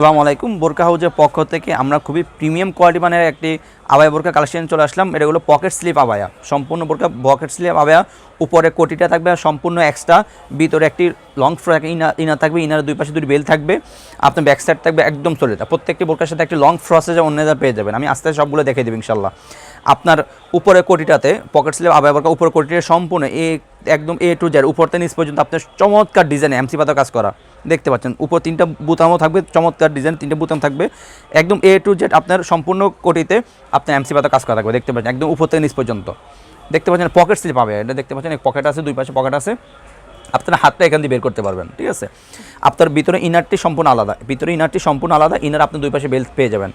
আসসালামু আলাইকুম। বোরকা হাউজের পক্ষ থেকে আমরা খুবই প্রিমিয়াম কোয়ালিটি মানের একটি আবায়া বোরকা কালেকশন চলে আসলাম। এটা হলো পকেট স্লিপ আবায়া, সম্পূর্ণ বোরকা পকেট স্লিপ আবায়া। উপরে কোটিটা থাকবে সম্পূর্ণ এক্সট্রা, ভিতরে একটি লং ফ্রক ইনার থাকবে, ইনার দুই পাশে দুটি বেল থাকবে, আপনার ব্যাক সাইড থাকবে একদম সলিড। প্রত্যেকটি বোরকার সাথে একটি লং ফ্রসেজে অন্যজা পেয়ে যাবেন। আমি আস্তে সবগুলো দেখে দেবো ইনশাল্লাহ। আপনার উপরে কোটিটাতে পকেট স্লিপ আবায়া বোরকা উপরে কোটিটা সম্পূর্ণ একদম এ টু জেড উপর থেকে নিচ পর্যন্ত আপনার চমৎকার ডিজাইনে এমসি পাতা কাজ করা দেখতে পাচ্ছেন। উপর 3টা বুতামও থাকবে, চমৎকার ডিজাইন 3টে বুতাম থাকবে, একদম এ টু জেড আপনার সম্পূর্ণ কোটিতে আপনার এমসি পাতা কাজ করা থাকবে দেখতে পাচ্ছেন, একদম উপর থেকে নিচ পর্যন্ত দেখতে পাচ্ছেন। পকেট স্লিপ পাবে, এটা দেখতে পাচ্ছেন পকেট আছে, দুই পাশে পকেট আছে, আপনার হাতটা এখান দিয়ে বের করতে পারবেন। ঠিক আছে, আপনার ভিতরে ইনারটি সম্পূর্ণ আলাদা, ভিতরে ইনারটি সম্পূর্ণ আলাদা, ইনার আপনি দুই পাশে বেল্ট পেয়ে যাবেন।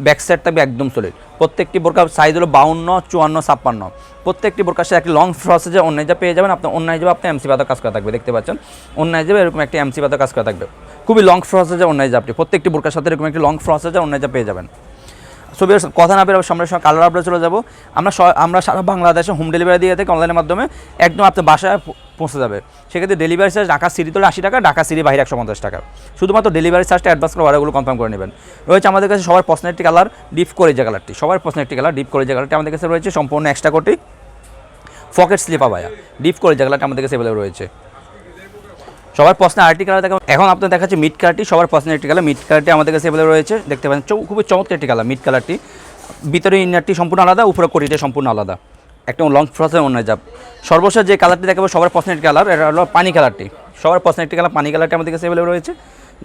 ব্যাক সাইড থাকবে একদম সলিড। প্রত্যেকটি বোরকার সাইজ হলো 52, 54, 56। প্রত্যেকটি বোরকার সাথে একটি লং ফ্রসেজে অন্যায় পেয়ে যাবেন। আপনার অন্যায় যাবে আপনার এমসি পাতা কাজ করা থাকবে দেখতে পাচ্ছেন, অন্যায় যাবে এরকম একটি এমসি পাতা কাজ করা থাকবে, খুবই লং ফ্রসেজে অন্যায় যাবে। প্রত্যেকটি বোরকার সাথে এরকম একটি লং ফ্রসেজে অন্যায় পেয়ে যাবেন। ছবি কথা না বেরোবে সামনের সঙ্গে কালার আপডেট চলে যাবো। আমরা সারা বাংলাদেশে হোম ডেলিভারি দিয়ে থাকি অনলাইনের মাধ্যমে, একদম আপনার বাসায় পৌঁছে যাবে। সেক্ষেত্রে ডেলিভারি চার্জ ঢাকা সিটি তোলে 80 টাকা, ঢাকা সিটি বাইরে 150 টাকা। শুধুমাত্র ডেলিভারি চার্জটা অ্যাডভান্স করে অর্ডারগুলো কনফার্ম করে নেবেন। রয়েছে আমাদের কাছে সবার পছন্দের একটি কালার ডিপ কলিজা কালারটি, সবার পছন্দের একটি কালার ডিপ কলিজা কালারটি আমাদের কাছে রয়েছে সম্পূর্ণ এক্সট্রা কোটি পকেট স্লিপ আবায়া। ডিপ কলিজা কালারটি আমাদের কাছে অ্যাভেলেবল রয়েছে। সবার পছন্দের আরেকটি কালার দেখা, এখন আপনার দেখাচ্ছে মিড কালারটি, সবার পছন্দের একটি কালার মিড কালারটি আমাদের কাছে অ্যাভেলেবল রয়েছে দেখতে পাচ্ছেন। খুবই চমৎকার একটি কালার মিড কালারটি, ভিতরে ইনারটি সম্পূর্ণ আলাদা, উপরে কোটিটা সম্পূর্ণ আলাদা, একটা লং ফ্রসের অন্য যাব। সর্বশেষ যে কালারটি দেখাবো সবার পছন্দের একটি কালার, এটা হলো পানি কালারটি, সবার পছন্দের একটি কালার পানি কালারটি আমাদের কাছে অ্যাভেলেবল রয়েছে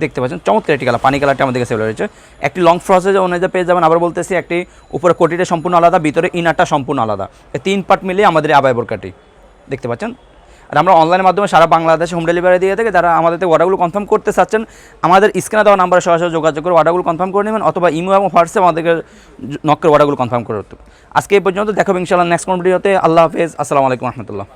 দেখতে পাচ্ছেন। চমৎকার একটি কালার পানি কালারটি আমাদের কাছে অ্যাভেলেবল রয়েছে। একটি লং ফ্রসেজ অন্য পেয়ে যাবেন। আবার বলতেছি, একটি উপরে কোটিটা সম্পূর্ণ আলাদা, ভিতরে ইনারটা সম্পূর্ণ আলাদা, এই 3 পার্ট মিলিয়ে আমাদের আবায়া বোরকাটি দেখতে পাচ্ছেন। আর আমরা অনলাইনের মাধ্যমে সারা বাংলাদেশে হোম ডেলিভারি দিয়ে থাকি। যারা আমাদের অর্ডারগুলো কনফার্ম করতে চাচ্ছেন, আমাদের স্ক্রিনে দেওয়া নাম্বারে সরাসরি যোগাযোগ করে অর্ডারগুলো কনফার্ম করে নেবেন, অথবা ইমো এবং হোয়াটসঅ্যাপ আমাদেরকে নক করে অর্ডারগুলো কনফার্ম করতে। আজকে এই পর্যন্ত, দেখাবো ইনশাআল্লাহ নেক্সট কোন ভিডিওতে। আল্লাহ হাফেজ, আসসালামু আলাইকুম রহমতুল্লাহ।